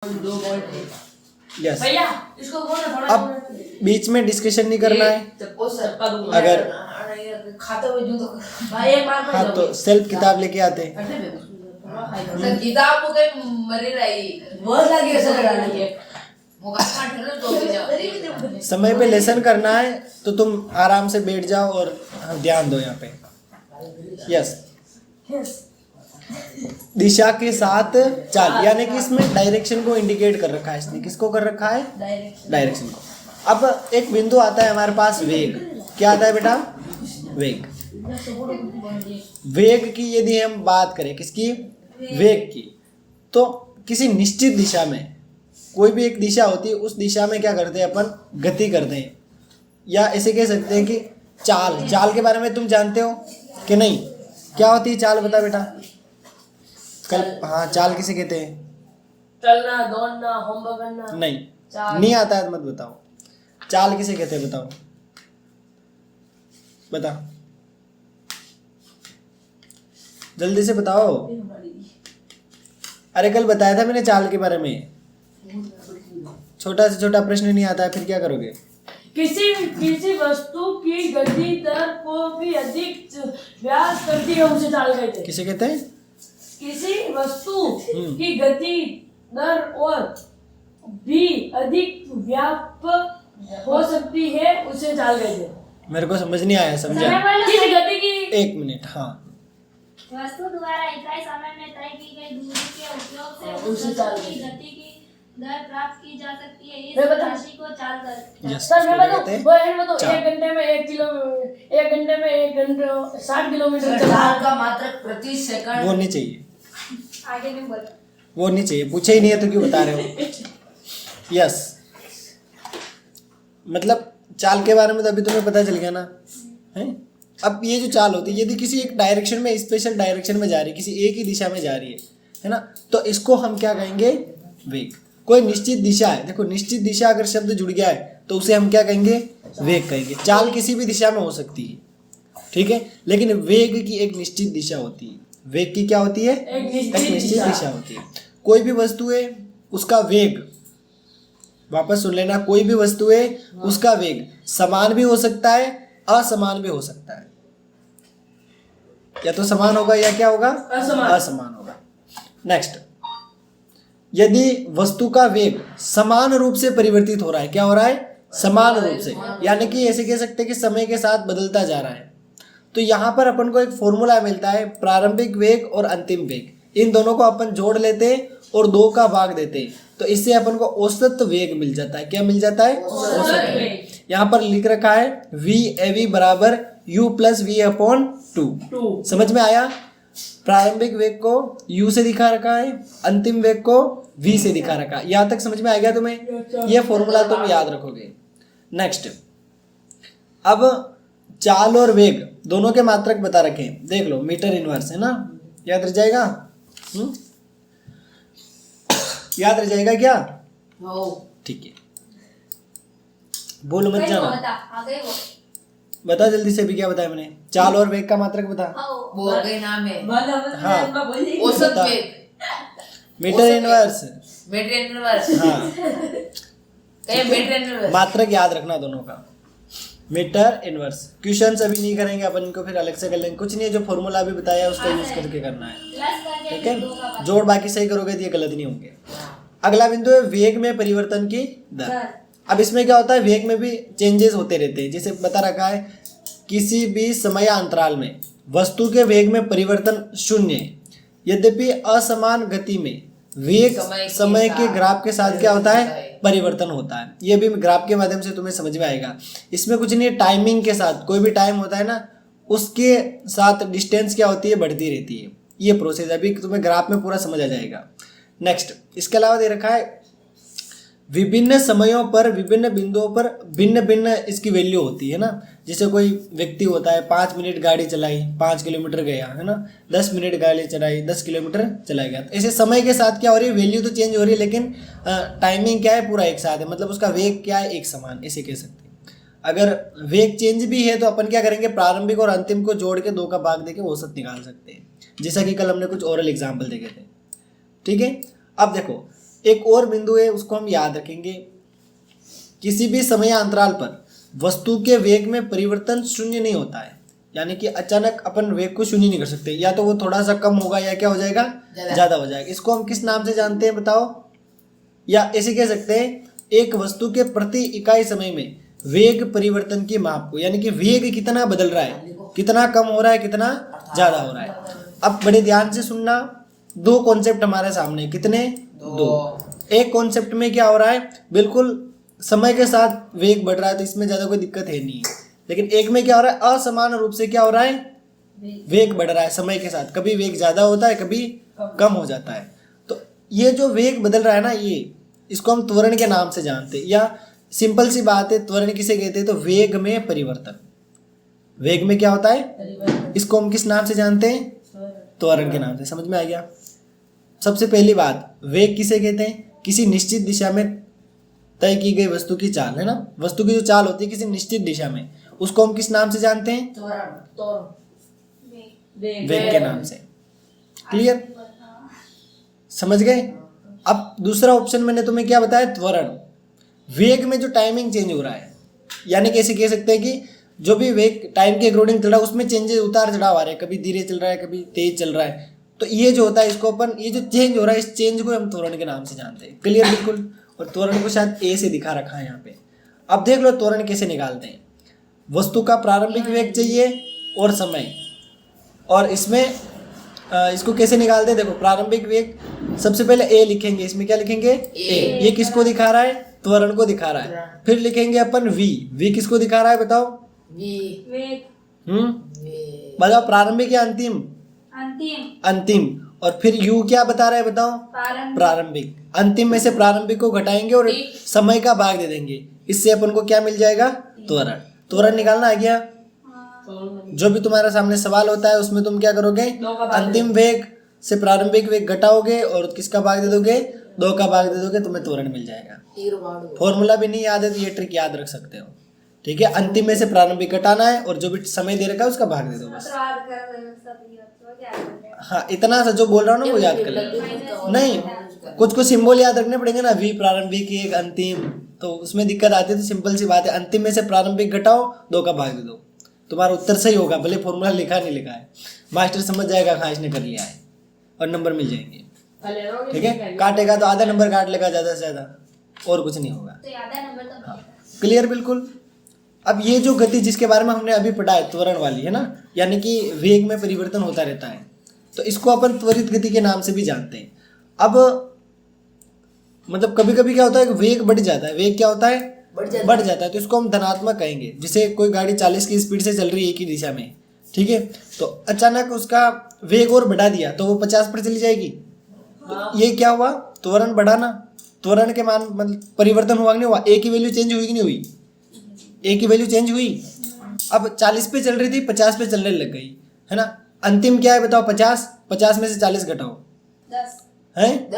Yes भैया इसको बोलो थोड़ा अब बीच में डिस्कशन नहीं करना है। अगर खाते हुए जो तो भाई एक मार हाँ तो सेल्फ किताब लेके आते हैं। सर किताब को कहीं मरी रही बहुत लगी है सर डाली है मुकदमा ठहरो तो भी जाओ समय पे लेसन करना है तो तुम आराम से बैठ जाओ और ध्यान दो यहाँ पे। यस दिशा के साथ चाल, यानी कि इसमें डायरेक्शन को इंडिकेट कर रखा है इसने। किसको कर रखा है? डायरेक्शन को। अब एक बिंदु आता है हमारे पास वेग। क्या आता है बेटा? वेग। वेग की यदि हम बात करें, किसकी? वेग की, तो किसी निश्चित दिशा में कोई भी एक दिशा होती है, उस दिशा में क्या करते हैं अपन? गति करते हैं, या ऐसे कह सकते हैं कि चाल। चाल के बारे में तुम जानते हो कि नहीं? क्या होती है चाल? बता बेटा। कल हाँ, चाल किसे कहते हैं? चलना दौड़ना होमवर्क करना नहीं आता है मत बताओ। चाल किसे कहते हैं बताओ? बता जल्दी से बताओ। अरे कल बताया था मैंने चाल के बारे में। छोटा से छोटा प्रश्न नहीं आता है फिर क्या करोगे? किसी वस्तु की गति दर को भी अधिक व्यास करती है उसे चाल कहते हैं। किसे कहते हैं? किसी वस्तु की गति दर और भी अधिक व्यापक हो सकती है उसे चाल कहते हैं। मेरे को समझ नहीं आया, समझा? किस गति की? एक मिनट। हाँ, वस्तु द्वारा इकाई समय में तय की गई दूरी के उपयोग से उस उसे चाल वस्तु की गति की दर प्राप्त की जा सकती है। मैं इस बता- राशि को चाल कहते हैं। यस। सर मैं कहते हैं बताऊं चाल। 1 घंटे में 1 घंटे में 60 किलोमीटर चाल का मात्रक प्रति सेकंड। वो नहीं चाहिए, आगे नहीं बोल। वो नहीं चाहिए। पूछे ही नहीं है तो क्यों बता रहे हो? यस, मतलब चाल के बारे में तो अभी तुम्हें पता चल गया ना है। अब ये जो चाल होती है, यदि किसी एक डायरेक्शन में, स्पेशल डायरेक्शन में जा रही है, किसी एक ही दिशा में जा रही है ना, तो इसको हम क्या कहेंगे? वेग। कोई निश्चित दिशा है, देखो निश्चित दिशा अगर शब्द जुड़ गया है तो उसे हम क्या कहेंगे? वेग कहेंगे। चाल किसी भी दिशा में हो सकती है, ठीक है, लेकिन वेग की एक निश्चित दिशा होती है। वेग की क्या होती है? एक एक निश्चित निश्चित दिशा होती है। कोई भी वस्तु है उसका वेग, वापस सुन लेना, कोई भी वस्तु है उसका वेग समान भी हो सकता है, असमान भी हो सकता है। या तो समान होगा या क्या होगा? असमान होगा। नेक्स्ट, यदि वस्तु का वेग समान रूप से परिवर्तित हो रहा है, क्या हो रहा है? समान रूप से, यानी कि ऐसे कह सकते हैं कि समय के साथ बदलता जा रहा है, तो यहाँ पर अपन को एक फॉर्मूला मिलता है, प्रारंभिक वेग और अंतिम वेग। इन दोनों को अपन जोड़ लेते हैं और 2 का भाग देते हैं, तो इससे अपन को औसत वेग मिल जाता है। क्या मिल जाता है? औसत वेग। यहाँ पर लिख रखा है VAV बराबर U + V/2। समझ में आया? प्रारंभिक वेग को U से दिखा रखा है, अंतिम वेग को V से दिखा रखा है। यहाँ तक समझ में आ गया तुम्हें? यह फॉर्मूला तुम याद रखोगे। नेक्स्ट, अब चाल और वेग दोनों के मात्रक बता रखे हैं, देख लो। मीटर इनवर्स है ना, याद रह जाएगा? याद रह जाएगा क्या? ठीक है, बोलो मत जाना। बता आगे वो। बता जल्दी से भी, क्या बताया मैंने? चाल और वेग का मात्रक बता। वो हो गए नाम है हाँ, औसत बता। वेग, मीटर इनवर्स। Metre inverse. हाँ, मीटर इनवर्स मात्रक याद रखना दोनों का। Metre inverse. क्वेश्चंस अभी नहीं करेंगे अपन, इनको फिर अलग से कर लेंगे। कुछ नहीं है, जो फॉर्मूला अभी बताया है उसका यूज करके करना है, प्लस करके ठीक है। 2 का भाग। जोड़ बाकी सही करोगे तो ये गलत नहीं होंगे। अगला बिंदु है वेग में परिवर्तन की दर। अब इसमें क्या होता है? वेग में भी चेंजेस होते रहते हैं। जैसे बता रखा है, किसी भी समय अंतराल में वस्तु के वेग में परिवर्तन 0 है, यद्यपि असमान गति में वेग समय के ग्राफ के साथ क्या होता है? परिवर्तन होता है। ये भी ग्राफ के माध्यम से तुम्हें समझ में आएगा। इसमें कुछ नहीं है, टाइमिंग के साथ, कोई भी टाइम होता है ना, उसके साथ डिस्टेंस क्या होती है? बढ़ती रहती है। ये प्रोसेस अभी तुम्हें ग्राफ में पूरा समझ आ जाएगा। नेक्स्ट, इसके अलावा दे रखा है विभिन्न समयों पर विभिन्न बिंदुओं पर भिन्न भिन्न इसकी वैल्यू होती है ना। जैसे कोई व्यक्ति होता है, 5 मिनट गाड़ी चलाई 5 किलोमीटर गया है ना, 10 मिनट गाड़ी चलाई 10 किलोमीटर चला गया। तो ऐसे समय के साथ क्या हो रही है? वैल्यू तो चेंज हो रही है, लेकिन टाइमिंग क्या है? पूरा एक साथ है, मतलब उसका वेग क्या है? एक समान, ऐसे कह सकते हैं। अगर वेग चेंज भी है तो अपन क्या करेंगे? प्रारंभिक और अंतिम को जोड़ के 2 का भाग देके औसत निकाल सकते हैं, जैसा कि कल हमने कुछ ओरल एग्जाम्पल देखे थे, ठीक है। अब देखो, एक और बिंदु है, उसको हम याद रखेंगे। किसी भी समय अंतराल पर वस्तु के वेग में परिवर्तन शून्य नहीं होता है, यानी कि अचानक अपन वेग को शून्य नहीं कर सकते, या तो वो थोड़ा सा कम होगा या क्या हो जाएगा, ज्यादा हो जाएगा। इसको हम किस नाम से जानते हैं बताओ? या ऐसे कह सकते हैं, एक वस्तु के प्रति इकाई समय में वेग परिवर्तन की माप को, यानी कि वेग कितना बदल रहा है, कितना कम हो रहा है, कितना ज्यादा हो रहा है। अब बड़े ध्यान से सुनना, दो कॉन्सेप्ट हमारे सामने, कितने? दो। एक कॉन्सेप्ट में क्या हो रहा है, बिल्कुल समय के साथ वेग बढ़ रहा है, तो इसमें ज्यादा कोई दिक्कत है नहीं। लेकिन एक में क्या हो रहा है, असमान रूप से क्या हो रहा है, वेग बढ़ रहा है समय के साथ। कभी वेग ज्यादा होता है, कभी कम हो जाता है। तो ये जो वेग बदल रहा है ना, ये इसको हम त्वरण के नाम से जानते हैं। या सिंपल सी बात है, त्वरण किसे कहते हैं? तो वेग में परिवर्तन। वेग में क्या होता है, इसको हम किस नाम से जानते हैं? त्वरण के नाम से। समझ में आ गया? सबसे पहली बात, वेग किसे कहते हैं? किसी निश्चित दिशा में तय की गई वस्तु की चाल, है ना। वस्तु की जो चाल होती है किसी निश्चित दिशा में, उसको हम किस नाम से जानते हैं? वेग के नाम से। क्लियर? समझ गए? अब दूसरा ऑप्शन मैंने तुम्हें क्या बताया? त्वरण। वेग में जो टाइमिंग चेंज हो रहा है, यानी कैसे कह सकते हैं कि जो भी वेग टाइम के अकॉर्डिंग चल रहा है, उसमें चेंजेस, उतार चढ़ाव आ रहे हैं, कभी धीरे चल रहा है, कभी तेज चल रहा है। तो ये जो होता है, इसको अपन, ये जो चेंज हो रहा है, इस चेंज को हम त्वरण के नाम से जानते हैं। क्लियर? बिल्कुल। और त्वरण को शायद ए से दिखा रखा है यहाँ पे। अब देख लो त्वरण कैसे निकालते हैं। वस्तु का प्रारंभिक वेग चाहिए और समय, और इसमें इसको कैसे निकालते हैं? देखो, प्रारंभिक वेग सबसे पहले ए लिखेंगे। इसमें क्या लिखेंगे? ए। ये किसको दिखा रहा है? त्वरण को दिखा रहा है। फिर लिखेंगे अपन वी। वी किसको दिखा रहा है बताओ? बताओ, प्रारंभिक या अंतिम? अंतिम। और फिर यू क्या बता रहा है बताओ? प्रारंभिक। अंतिम में से प्रारंभिक को घटाएंगे और समय का भाग दे देंगे, इससे अपन को क्या मिल जाएगा? त्वरण। त्वरण निकालना आ गया। जो भी तुम्हारे सामने सवाल होता है उसमें तुम क्या करोगे? अंतिम वेग से प्रारंभिक वेग घटाओगे और किसका भाग दे दोगे? 2 का भाग दे दोगे, तुम्हें त्वरण मिल जाएगा। फॉर्मूला भी नहीं याद है तो ये ट्रिक याद रख सकते हो। ठीक है? अंतिम में से प्रारंभिक घटाना है और जो भी समय दे रखा है उसका भाग दे दो बस। हाँ, इतना सा जो बोल रहा हूँ ना वो याद कर लो। नहीं, कुछ कुछ सिंबल याद रखने पड़ेंगे ना, वी प्रारंभिक, एक अंतिम, तो उसमें दिक्कत आती है। तो सिंपल सी बात है, अंतिम में से प्रारंभिक घटाओ, 2 का भाग दे दो, तुम्हारा उत्तर सही होगा। भले फॉर्मूला लिखा नहीं लिखा है, मास्टर समझ जाएगा हाँ इसने कर लिया है, और नंबर मिल जाएंगे। ठीक है? काटेगा तो आधा नंबर काट लेगा ज्यादा से ज्यादा, और कुछ नहीं होगा। क्लियर? बिल्कुल। अब ये जो गति जिसके बारे में हमने अभी पढ़ा है, त्वरण वाली, है ना, यानी कि वेग में परिवर्तन होता रहता है, तो इसको अपन त्वरित गति के नाम से भी जानते हैं। अब मतलब कभी कभी क्या होता है कि वेग बढ़ जाता है। वेग क्या होता है? बढ़ जाता है, तो इसको हम धनात्मक कहेंगे। जैसे कोई गाड़ी 40 की स्पीड से चल रही है एक ही दिशा में, ठीक है, तो अचानक उसका वेग और बढ़ा दिया तो वो 50 पर चली जाएगी। तो ये क्या हुआ? त्वरण बढ़ाना। त्वरण के मान मतलब परिवर्तन हुआ नहीं हुआ? ए की वैल्यू चेंज हुई कि नहीं हुई? ए की वैल्यू चेंज हुई। अब 40 पे चल रही थी, 50 पे चलने लग गई, है ना। अंतिम क्या है बताओ? 50। 50 में से 40 घटाओ, 10 है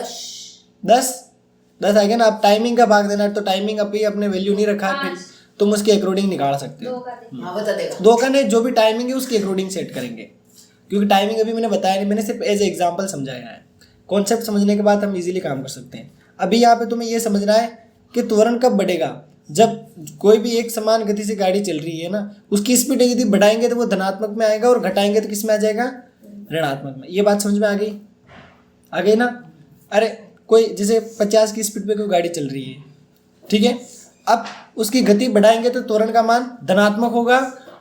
10 आ गया ना। अब टाइमिंग का भाग देना, तो टाइमिंग अभी अपने वैल्यू नहीं रखा है, फिर तुम उसके अकॉर्डिंग निकाल सकते हो। 2 का नहीं, जो भी टाइमिंग है उसके अकॉर्डिंग सेट करेंगे, क्योंकि टाइमिंग अभी मैंने बताया नहीं, मैंने सिर्फ एज एग्जाम्पल समझाया है। कॉन्सेप्ट समझने के बाद हम इजीली काम कर सकते हैं। अभी यहाँ पे तुम्हें ये समझना है कि त्वरण कब बढ़ेगा? जब कोई भी एक समान गति से गाड़ी चल रही है ना, उसकी स्पीड यदि बढ़ाएंगे तो वो धनात्मक में आएगा और घटाएंगे तो किस में आ जाएगा? ऋणात्मक में। ये बात समझ में आ गई? आ गई ना? अरे कोई जैसे 50 की स्पीड पे कोई गाड़ी चल रही है, ठीक है, अब उसकी गति बढ़ाएंगे तो त्वरण का मान धनात्मक होगा,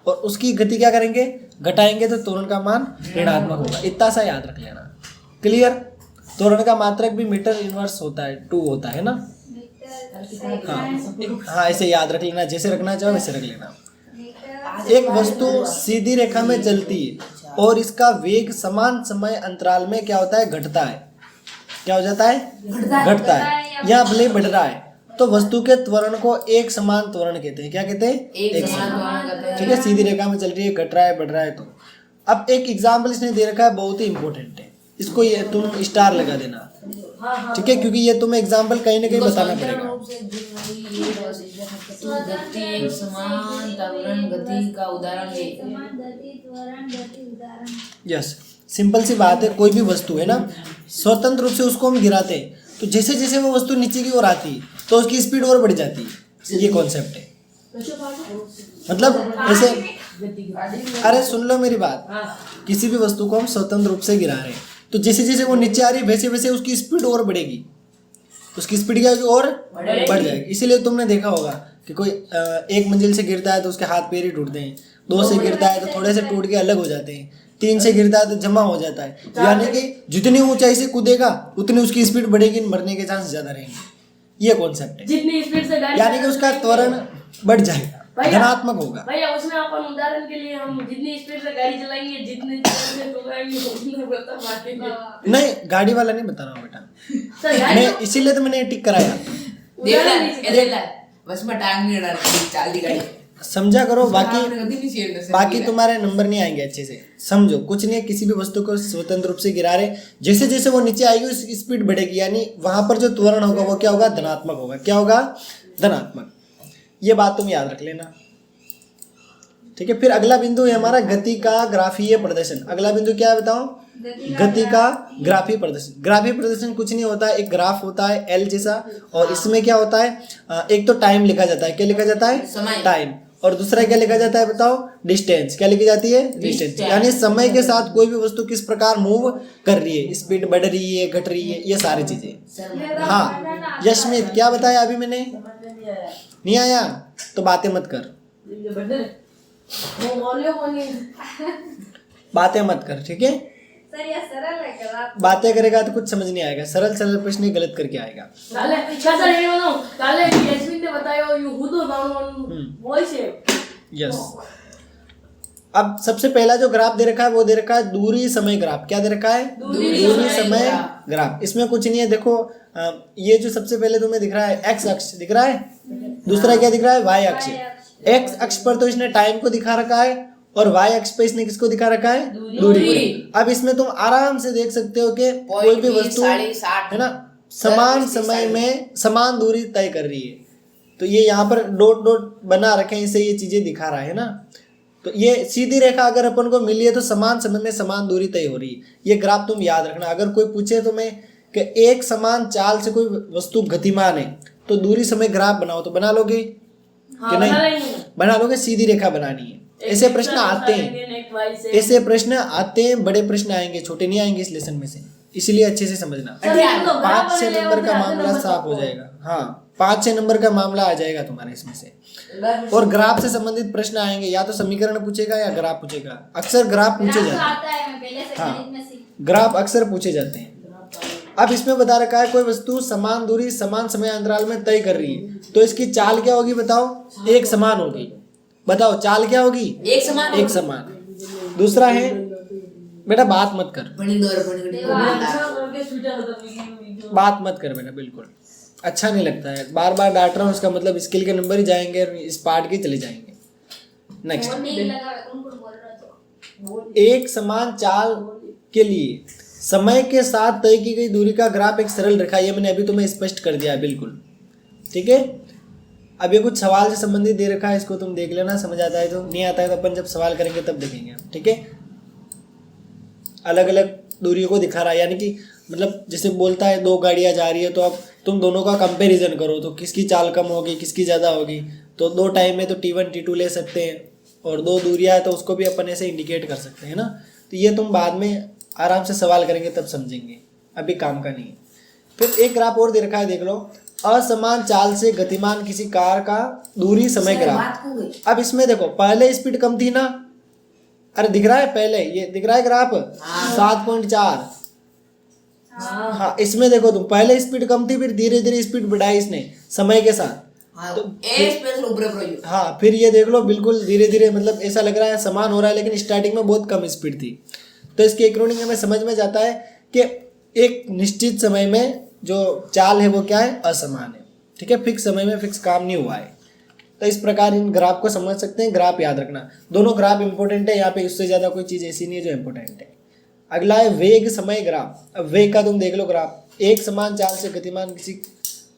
और उसकी गति क्या करेंगे? घटाएंगे तो त्वरण का मान ऋणात्मक होगा। इतना सा याद रख लेना। क्लियर? त्वरण का मात्रक भी मीटर इनवर्स होता है, 2 होता है ना। हाँ, ऐसे याद रख लेना, जैसे रखना चाहो वैसे रख लेना। एक वस्तु सीधी रेखा में चलती है और इसका वेग समान समय अंतराल में क्या होता है? घटता है। क्या हो जाता है? घटता है। या भले बढ़ रहा है, तो वस्तु के त्वरण को एक समान त्वरण कहते हैं। क्या कहते हैं? एक समान। ठीक है? सीधी रेखा में चल रही है, घट रहा है, बढ़ रहा है। तो अब एक एग्जाम्पल इसने दे रखा है, बहुत ही इंपॉर्टेंट है, इसको ये तुम स्टार लगा देना, ठीक है, क्योंकि ये तुम्हें एग्जाम्पल कहीं ना कहीं बताना पड़ेगा। यस, सिंपल सी बात है। कोई भी वस्तु है ना, स्वतंत्र रूप से उसको हम गिराते हैं तो जैसे जैसे वो वस्तु नीचे की ओर आती है तो उसकी स्पीड और बढ़ जाती है। ये कॉन्सेप्ट है। मतलब ऐसे, अरे सुन लो मेरी बात, किसी भी वस्तु को हम स्वतंत्र रूप से गिरा रहे हैं तो जैसे जैसे वो नीचे आ रही है वैसे वैसे उसकी स्पीड और बढ़ेगी, उसकी स्पीड क्या होगी और बढ़ जाएगी। इसीलिए तुमने देखा होगा कि कोई एक मंजिल से गिरता है तो उसके हाथ पैर ही टूटते हैं, 2 से गिरता है तो थोड़े से टूट के अलग हो जाते हैं, 3 से गिरता है तो जमा हो जाता है। यानी कि जितनी ऊंचाई से कूदेगा उतनी उसकी स्पीड बढ़ेगी, मरने के चांस ज्यादा रहेंगे। ये कॉन्सेप्ट है, जितनी स्पीड से गाड़ी यानी कि उसका त्वरण बढ़ जाएगा, धनात्मक होगा। भैया उसमें अपन उदाहरण के लिए हम जितनी स्पीड से गाड़ी चलाएंगे जितनी स्पीड से ठुकराएंगे उतना बता मारेंगे। नहीं, गाड़ी वाला नहीं बता रहा हूँ बेटा, सर गाड़ी मैं इसीलिए तो मैंने टिक कराया। देवला बस में टांग नहीं डाल चाल दी गाड़ी समझा करो, बाकी कभी नहीं शेयर कर बाकी तुम्हारे नंबर नहीं आएंगे अच्छे से। समझो, कुछ नहीं है, किसी भी वस्तु को स्वतंत्र रूप से गिरा रहे, जैसे जैसे वो नीचे आएगी उसकी स्पीड बढ़ेगी, यानी वहां पर जो त्वरण होगा वो क्या होगा, धनात्मक होगा। क्या होगा, धनात्मक। ये बात तुम याद रख लेना, ठीक है। फिर अगला बिंदु है हमारा गति का ग्राफीय प्रदर्शन। अगला बिंदु क्या है बताओ, गति का ग्राफीय प्रदर्शन। ग्राफीय प्रदर्शन कुछ नहीं होता है, एक ग्राफ होता है एल जैसा, और इसमें क्या होता है, एक तो टाइम लिखा जाता है। क्या लिखा जाता है, समय। टाइम। और दूसरा क्या लिखा जाता है बताओ, डिस्टेंस। क्या लिखी जाती है, डिस्टेंस। यानी समय के साथ कोई भी वस्तु किस प्रकार मूव कर रही है, स्पीड बढ़ रही है, घट रही है, ये सारी चीजें। हाँ यशमित, क्या बताया अभी मैंने, नहीं आया तो बातें मत कर, बातें मत कर, ठीक है। सर ये सरल है क्या? बातें करेगा तो कुछ समझ नहीं आएगा, सरल सरल प्रश्न ही गलत करके आएगा। काले क्या सर ये बताओ, काले यशविन ने बताया यू खुद वॉइस है। यस। अब सबसे पहला जो ग्राफ दे रखा है वो दे रखा है दूरी समय ग्राफ। क्या दे रखा है, दूरी समय ग्राफ। इसमें कुछ नहीं है, देखो ये जो सबसे पहले तुम्हें दिख रहा है एक्स अक्ष दिख रहा है, दूसरा क्या दिख रहा है, वाई अक्ष। एक्स अक्ष पर तो इसने टाइम को दिखा रखा है और वाई अक्ष पे इसने किसको दिखा रखा है, दूरी को। अब इसमें तुम आराम से देख सकते हो कि कोई भी वस्तु है ना समान समय में समान दूरी तय कर रही है, तो ये यहाँ पर डॉट डॉट बना रखे हैं, इससे ये चीजें दिखा रहा है ना। तो ये सीधी रेखा अगर अपन को मिली है तो समान समय में समान दूरी तय हो रही है। ये ग्राफ तुम याद रखना। अगर कोई पूछे तुम्हें कि एक समान चाल से कोई वस्तु गतिमान है तो दूरी समय ग्राफ बनाओ, तो बना लोगे कि नहीं, बना लोगे। सीधी रेखा बनानी है। ऐसे प्रश्न आते हैं, ऐसे प्रश्न आते हैं, बड़े प्रश्न आएंगे, छोटे नहीं आएंगे इस लेसन में से, इसलिए अच्छे से समझना। 5-6 नंबर का मामला साफ हो जाएगा। हाँ 5-6 नंबर का मामला आ जाएगा तुम्हारे इसमें से। और ग्राफ से संबंधित प्रश्न आएंगे, या तो समीकरण पूछेगा या ग्राफ पूछेगा। अक्सर ग्राफ पूछे जाते हैं, हाँ ग्राफ अक्सर पूछे जाते हैं। अब इसमें बता रखा है कोई वस्तु समान दूरी समान समय अंतराल में तय कर रही है, तो इसकी चाल क्या होगी बताओ, एक समान होगी। बताओ चाल क्या होगी, एक समान, एक समान। दूसरा है बेटा बात मत कर, बात मत कर बेटा, बिल्कुल अच्छा नहीं लगता है, बार बार डांट रहा हूँ, उसका मतलब स्किल के नंबर ही जाएंगे और इस पार्ट के चले जाएंगे। नेक्स्ट, एक समान चाल के लिए समय के साथ तय की गई दूरी का ग्राफ एक सरल रेखा। ये मैंने अभी तुम्हें स्पष्ट कर दिया है, बिल्कुल ठीक है। अब ये कुछ सवाल से संबंधित दे रखा है, इसको तुम देख लेना, समझ आता है तो, नहीं आता है तो अपन जब सवाल करेंगे तब देखेंगे, ठीक है। अलग अलग दूरियों को दिखा रहा है, यानी कि मतलब जैसे बोलता है 2 गाड़ियां जा रही है तो अब तुम दोनों का कंपैरिजन करो तो किसकी चाल कम होगी किसकी ज़्यादा होगी। तो 2 टाइम में तो T1 T2 ले सकते हैं, और 2 दूरियां है तो उसको भी अपन ऐसे इंडिकेट कर सकते हैं ना। तो ये तुम बाद में आराम से सवाल करेंगे तब समझेंगे, अभी काम का नहीं है। फिर एक ग्राफ और दे रखा है, देख लो, असमान चाल से गतिमान किसी कार का दूरी समय ग्राफ। अब इसमें देखो पहले स्पीड कम थी ना, अरे दिख रहा है पहले, ये दिख रहा है ग्राफ 7.4। हाँ इसमें देखो तुम पहले स्पीड कम थी, फिर धीरे धीरे स्पीड बढ़ाई इसने समय के साथ। तो हाँ फिर ये देख लो बिल्कुल धीरे धीरे, मतलब ऐसा लग रहा है समान हो रहा है, लेकिन स्टार्टिंग में बहुत कम स्पीड थी। तो इसके एक्रोनिम हमें समझ में जाता है कि एक निश्चित समय में जो चाल है वो क्या है, असमान है, ठीक है। फिक्स समय में फिक्स काम नहीं हुआ है। तो इस प्रकार इन ग्राफ को समझ सकते हैं। ग्राफ याद रखना, दोनों ग्राफ इंपॉर्टेंट है, यहाँ पे उससे ज़्यादा कोई चीज़ ऐसी नहीं है जो इंपॉर्टेंट है। अगला है वेग समय ग्राफ। अब वेग का तुम देख लो ग्राफ, एक समान चाल से गतिमान किसी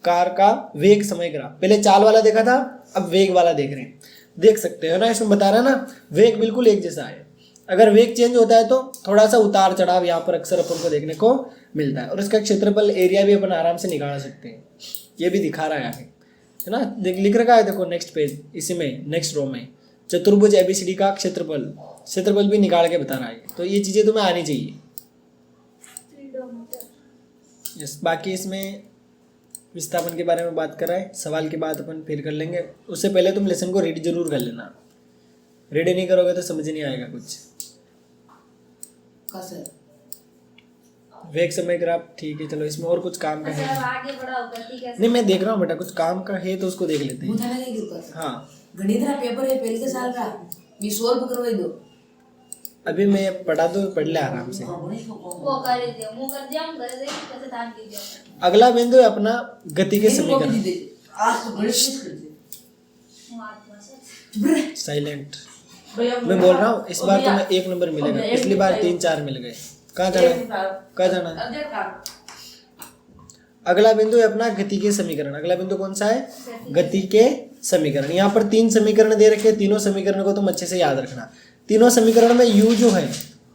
कार का वेग समय ग्राफ। पहले चाल वाला देखा था, अब वेग वाला देख रहे हैं, देख सकते हो ना, इसमें बता रहा है ना, वेग बिल्कुल एक जैसा है। अगर वेग चेंज होता है तो थोड़ा सा उतार चढ़ाव यहाँ पर अक्सर अपन को देखने को मिलता है। और इसका क्षेत्रफल एरिया भी अपन आराम से निकाल सकते हैं, ये भी दिखा रहा है आगे, है ना। लिख रखा है देखो नेक्स्ट पेज, इसी में नेक्स्ट रो में चतुर्भुज ABCD का क्षेत्रफल भी निकाल के बता रहा है। तो ये चीज़ें तुम्हें आनी चाहिए। यस, बाकी इसमें विस्थापन के बारे में बात कर रहा है, सवाल की बात अपन फिर कर लेंगे। उससे पहले तुम लेसन को रीड जरूर कर लेना, रीड नहीं करोगे तो समझ नहीं आएगा कुछ। कसर वेग समय ग्राफ ठीक है, चलो इसमें और कुछ काम का है। अच्छा, अब आगे बढ़ाओ, गति कैसे? नहीं मैं देख रहा हूँ बेटा, कुछ काम का है तो उसको देख लेते हैं। मुझे लगे कसर हाँ गणित का पेपर है पहले के साल का, मी सोल्व करवाई दो। अभी मैं पढ़ा दो, पढ़ ले आराम से। वो कर दियो, मुंह कर दिया, हम कर दे, कैसे दान दीजिए। अगला बिंदु है अपना गति के समीकरण। आज तो गणित नहीं करते। महात्मा से साइलेंट, भैया मैं बोल रहा हूँ इस बार तुम्हें 1 नंबर मिलेगा, पिछली बार 3-4 मिल गए। कहाँ जाना है? अगला बिंदु है अपना गति के समीकरण। अगला बिंदु कौन सा है? गति के समीकरण। यहाँ पर 3 समीकरण दे रखे हैं, तीनों समीकरण को तुम अच्छे से याद रखना। तीनों समीकरण में u जो है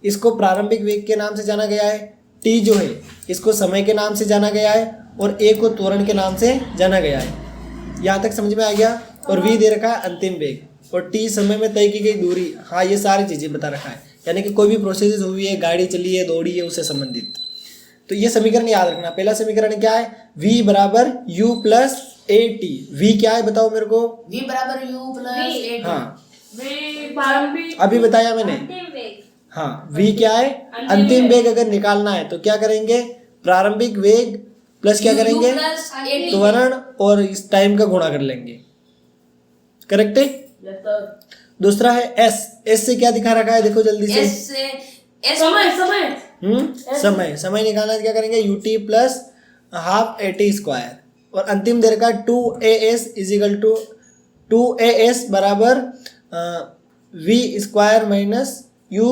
इसको प्रारंभिक वेग के नाम से जाना गया है, t जो है इसको समय के नाम से जाना गया है, और a को त्वरण के नाम से जाना गया है। यहाँ तक समझ में आ गया। और v दे रखा है अंतिम वेग, और t समय में तय की गई दूरी। हाँ, ये सारी चीजें बता रखा है, यानी कि कोई भी प्रोसेस हुई है, गाड़ी चली है, दौड़ी है, उससे संबंधित। तो ये समीकरण याद रखना। पहला समीकरण क्या है? v बराबर u प्लस at। v क्या है बताओ मेरे को? v बराबर u प्लस 8। हाँ वे प्रारंभिक अभी बताया मैंने। अंतिम वेग। हाँ, v क्या है? अंतिम वेग अगर निकालना है तो क्या करेंगे? प्रारंभिक वेग प्लस क्या करेंगे? त्वरण और इस टाइम का गुणा कर लेंगे। करेक्ट है? दूसरा है s। s से क्या दिखा रखा है देखो जल्दी से। s से s समय समय निकालना है, क्या करेंगे? ut plus half at square, और अंतिम दे रखा है 2as is equal to 2as बराबर v square minus u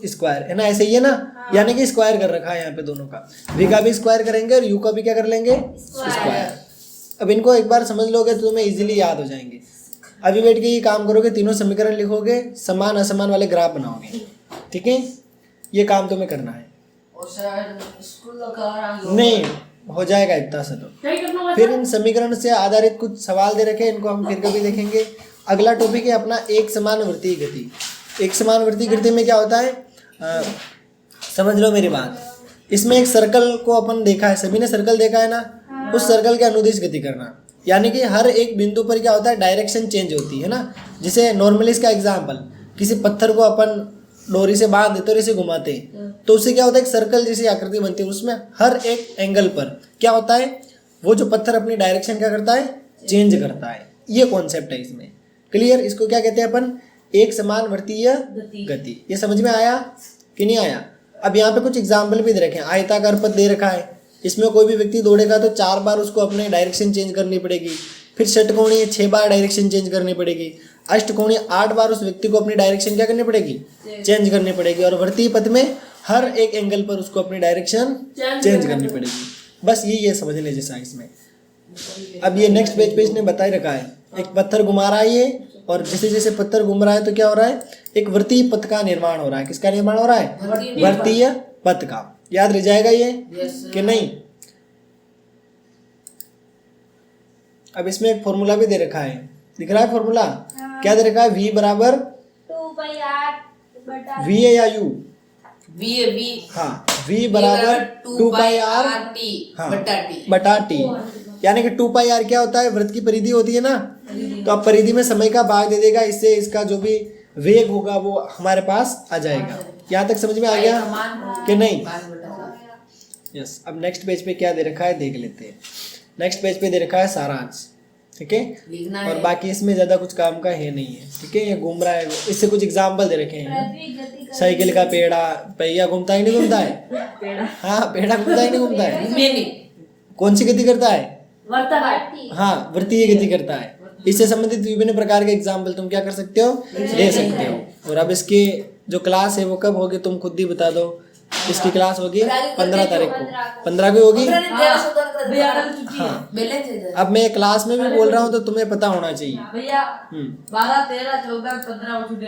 square, है ना। ऐसे ही है ना। यानी कि स्क्वायर कर रखा है यहाँ पे दोनों का। v का भी स्क्वायर करेंगे और u का भी क्या कर लेंगे? स्क्वायर। अब इनको एक बार समझ लोगे तो तुम्हें इजीली याद हो जाएंगे। अभी बैठ के ये काम करोगे, तीनों समीकरण लिखोगे, समान असमान वाले ग्राफ बनाओगे। ठीक है, ये काम तुम्हें करना है। और शायद स्कूल का नहीं हो जाएगा इतना सा तो। क्या करना होगा? फिर इन समीकरण से आधारित कुछ सवाल दे रखे हैं, इनको हम फिर कभी देखेंगे। अगला टॉपिक है अपना एक समान वृत्तीय गति। एक समान वृत्तीय गति में क्या होता है? समझ लो मेरी बात। इसमें एक सर्कल को अपन देखा है, सभी ने सर्कल देखा है ना। उस सर्कल के अनुदिश गति करना, यानी कि हर एक बिंदु पर क्या होता है? डायरेक्शन चेंज होती है ना। जैसे नॉर्मली इसका एग्जाम्पल, किसी पत्थर को अपन डोरी से बांध देते और इसे घुमाते हैं तो उससे क्या होता है? एक सर्कल जैसी आकृति बनती है। उसमें हर एक एंगल पर क्या होता है? वो जो पत्थर अपनी डायरेक्शन क्या करता है? चेंज करता है। ये कॉन्सेप्ट है इसमें। क्लियर? इसको क्या कहते हैं अपन? एक समान वृत्तीय गति। ये समझ में आया कि नहीं आया? अब यहाँ पे कुछ एग्जाम्पल भी दे रखे हैं। आयताकार पथ दे रखा है, इसमें कोई भी व्यक्ति दौड़ेगा तो 4 बार उसको अपने डायरेक्शन चेंज करनी पड़ेगी। फिर षटकोणीय 6 बार डायरेक्शन चेंज करनी पड़ेगी। अष्टकोणीय 8 बार उस व्यक्ति को अपनी डायरेक्शन क्या करनी पड़ेगी? चेंज करनी पड़ेगी। और वृत्तीय पथ में हर एक एंगल पर उसको अपनी डायरेक्शन चेंज करनी पड़ेगी। बस ये समझने जैसा है इसमें। अब ये नेक्स्ट पेज पे इसने बता ही रखा है, एक पत्थर घुमा रहा है ये, और जैसे जैसे पत्थर घूम रहा है तो क्या हो रहा है? एक वृत्तीय पथ का निर्माण हो रहा है। किसका निर्माण हो रहा है? वृत्तीय पथ का। याद रह जाएगा ये कि नहीं? अब इसमें एक फॉर्मूला भी दे रखा है, दिख रहा है फॉर्मूला? क्या दे रखा है? v बराबर 2πr बटा v है या u? v हाँ, v बराबर 2πr हाँ, बटा t। यानी कि 2πr क्या होता है? वृत्त की परिधि होती है ना। तो अब परिधि में समय का भाग दे देगा, इससे इसका जो भी वेग होगा वो हमारे पास आ जाएगा। यहाँ तक समझ में आ गया कि नहीं? यस। अब नेक्स्ट पेज पे क्या दे रखा है देख लेते हैं। नेक्स्ट पेज पे दे रखा है सारांश। ठीक है, और बाकी इसमें ज्यादा कुछ काम का है नहीं है। ठीक है, ये घूम रहा है, इससे कुछ एग्जाम्पल दे रखे हैं। साइकिल का पेड़ा, पहिया घूमता ही नहीं घूमता है? हाँ, पेड़ा घूमता ही नहीं घूमता है? कौन सी गति करता है? हाँ, वृत्तीय गति करता है। इससे संबंधित विभिन्न प्रकार के एग्जाम्पल तुम क्या कर सकते हो? दे सकते हो। और अब इसकी जो क्लास है वो कब होगी तुम खुद ही बता दो। इसकी क्लास होगी 15 तारीख को। 15 को होगी। हाँ, अब मैं क्लास में भी बोल रहा हूँ तो तुम्हें पता होना चाहिए भैया 12, 13, 14, 15 छुट्टी